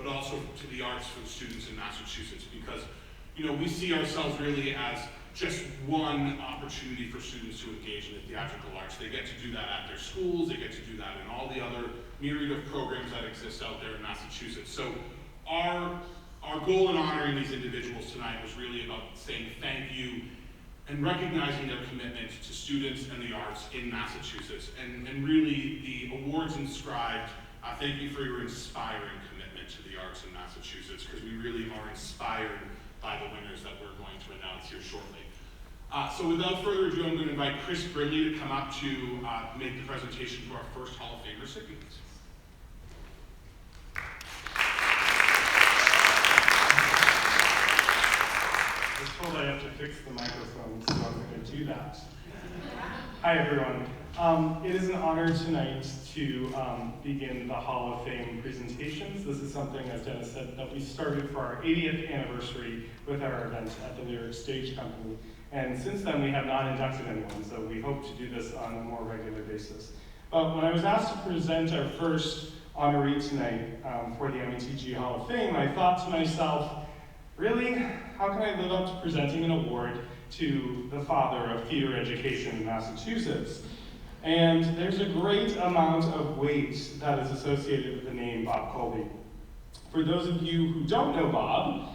but also to the arts for the students in Massachusetts, because we see ourselves really as just one opportunity for students to engage in the theatrical arts. They get to do that at their schools, they get to do that in all the other myriad of programs that exist out there in Massachusetts. So our goal in honoring these individuals tonight was really about saying thank you and recognizing their commitment to students and the arts in Massachusetts. And really the awards inscribed, thank you for your inspiring commitment to the arts in Massachusetts, because we really are inspired by the winners that we're going to announce here shortly. So without further ado, I'm going to invite Chris Gridley to come up to make the presentation to our first Hall of Fame recipients. I was told I have to fix the microphone, so I'm going to do that. Hi, everyone. It is an honor tonight to begin the Hall of Fame presentations. This is something, as Dennis said, that we started for our 80th anniversary with our event at the Lyric Stage Company. And since then, we have not inducted anyone, so we hope to do this on a more regular basis. But when I was asked to present our first honoree tonight for the METG Hall of Fame, I thought to myself, really, how can I live up to presenting an award to the father of theater education in Massachusetts? And there's a great amount of weight that is associated with the name Bob Colby. For those of you who don't know Bob,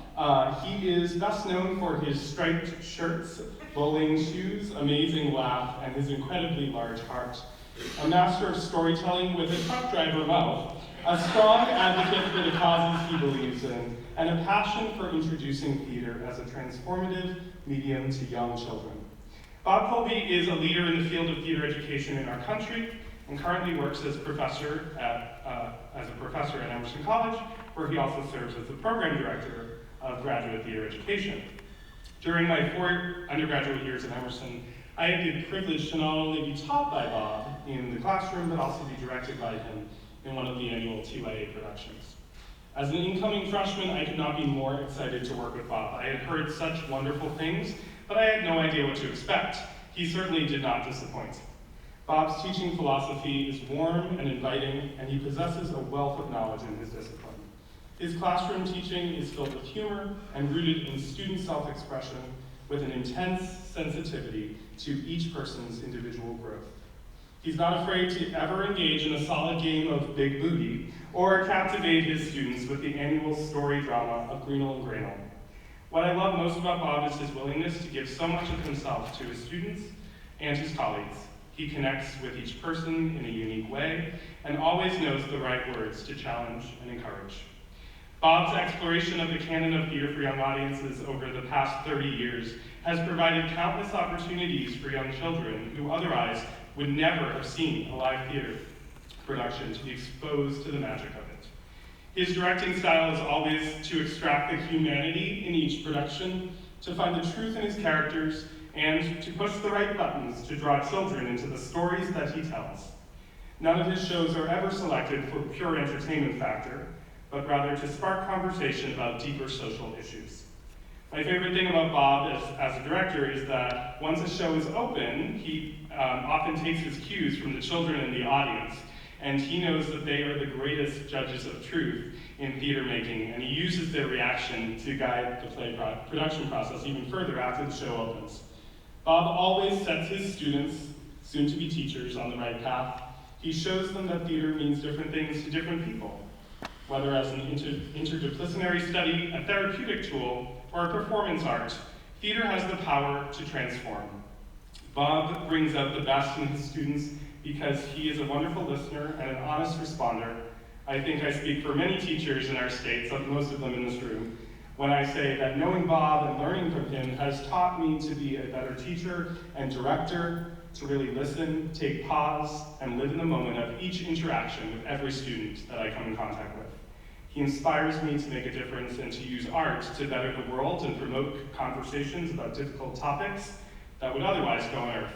he is best known for his striped shirts, bowling shoes, amazing laugh, and his incredibly large heart. A master of storytelling with a truck driver mouth, a strong advocate for the causes he believes in, and a passion for introducing theater as a transformative medium to young children. Bob Colby is a leader in the field of theater education in our country and currently works as a professor at Emerson College, where he also serves as the program director of graduate theater education. During my 4 undergraduate years at Emerson, I had the privilege to not only be taught by Bob in the classroom, but also be directed by him in one of the annual TYA productions. As an incoming freshman, I could not be more excited to work with Bob. I had heard such wonderful things, but I had no idea what to expect. He certainly did not disappoint. Bob's teaching philosophy is warm and inviting, and he possesses a wealth of knowledge in his discipline. His classroom teaching is filled with humor and rooted in student self-expression with an intense sensitivity to each person's individual growth. He's not afraid to ever engage in a solid game of Big Booty or captivate his students with the annual story drama of Greenel and Grainel. What I love most about Bob is his willingness to give so much of himself to his students and his colleagues. He connects with each person in a unique way and always knows the right words to challenge and encourage. Bob's exploration of the canon of theater for young audiences over the past 30 years has provided countless opportunities for young children who otherwise would never have seen a live theater production to be exposed to the magic of it. His directing style is always to extract the humanity in each production, to find the truth in his characters, and to push the right buttons to draw children into the stories that he tells. None of his shows are ever selected for pure entertainment factor, but rather to spark conversation about deeper social issues. My favorite thing about Bob as a director is that once a show is open, he often takes his cues from the children in the audience, and he knows that they are the greatest judges of truth in theater making, and he uses their reaction to guide the play production process even further after the show opens. Bob always sets his students, soon-to-be teachers, on the right path. He shows them that theater means different things to different people, whether as an interdisciplinary study, a therapeutic tool, or a performance art. Theater has the power to transform. Bob brings out the best in his students because he is a wonderful listener and an honest responder. I think I speak for many teachers in our state, most of them in this room, when I say that knowing Bob and learning from him has taught me to be a better teacher and director, to really listen, take pause, and live in the moment of each interaction with every student that I come in contact with. He inspires me to make a difference and to use art to better the world and promote conversations about difficult topics that would otherwise go unearthed.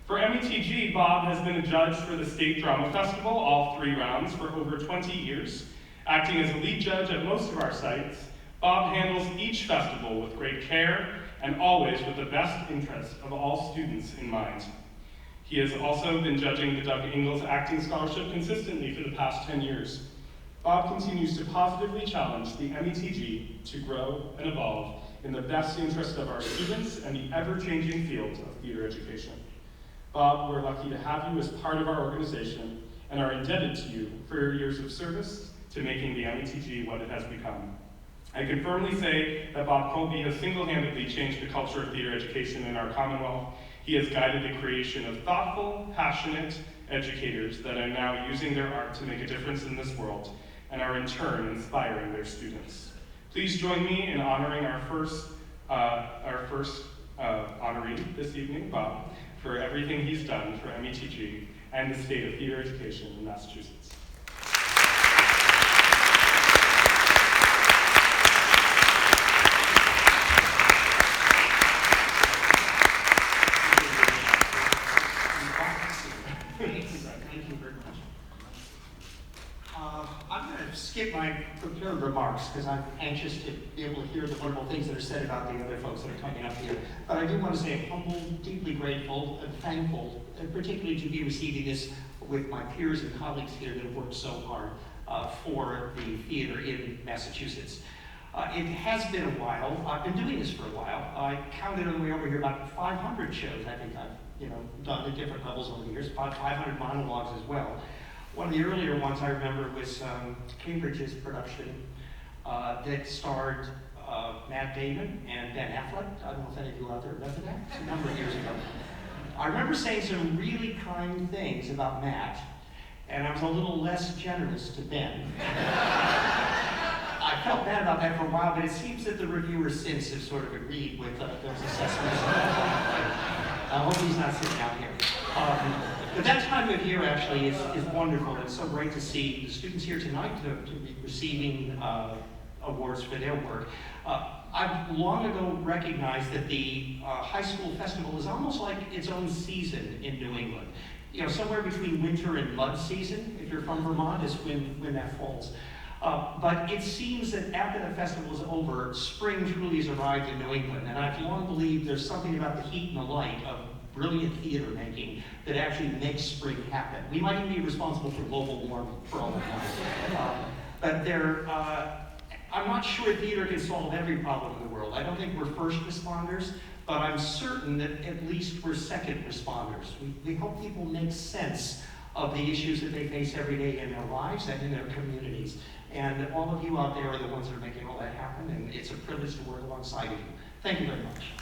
For METG, Bob has been a judge for the State Drama Festival, all 3 rounds, for over 20 years. Acting as a lead judge at most of our sites, Bob handles each festival with great care and always with the best interest of all students in mind. He has also been judging the Doug Ingalls Acting Scholarship consistently for the past 10 years. Bob continues to positively challenge the METG to grow and evolve in the best interest of our students and the ever-changing field of theater education. Bob, we're lucky to have you as part of our organization and are indebted to you for your years of service to making the METG what it has become. I can firmly say that Bob Colby has single-handedly changed the culture of theater education in our Commonwealth. He has guided the creation of thoughtful, passionate educators that are now using their art to make a difference in this world and are in turn inspiring their students. Please join me in honoring our first honoree this evening, Bob, for everything he's done for METG and the state of theater education in Massachusetts. Thank you very much. I'm going to skip my prepared remarks because I'm anxious to be able to hear the wonderful things that are said about the other folks that are coming up here. But I do want to say I'm humbled, deeply grateful, and thankful, and particularly to be receiving this with my peers and colleagues here that have worked so hard for the theater in Massachusetts. It has been a while. I've been doing this for a while. I counted on the way over here about 500 shows I think I've done at different levels over the years, about 500 monologues as well. One of the earlier ones I remember was Cambridge's production that starred Matt Damon and Ben Affleck. I don't know if any of you out there remember that. It's a number of years ago. I remember saying some really kind things about Matt, and I was a little less generous to Ben. I felt bad about that for a while, but it seems that the reviewers since have sort of agreed with those assessments. I hope he's not sitting out here. But that time of year actually is wonderful. It's so great to see the students here tonight to be receiving awards for their work. I've long ago recognized that the high school festival is almost like its own season in New England. You know, somewhere between winter and mud season, if you're from Vermont, is when that falls. But it seems that after the festival is over, spring truly has arrived in New England, and I've long believed there's something about the heat and the light of brilliant theater making that actually makes spring happen. We might even be responsible for global warming for all of that. But I'm not sure theater can solve every problem in the world. I don't think we're first responders, but I'm certain that at least we're second responders. We help people make sense of the issues that they face every day in their lives and in their communities. And all of you out there are the ones that are making all that happen, and it's a privilege to work alongside of you. Thank you very much.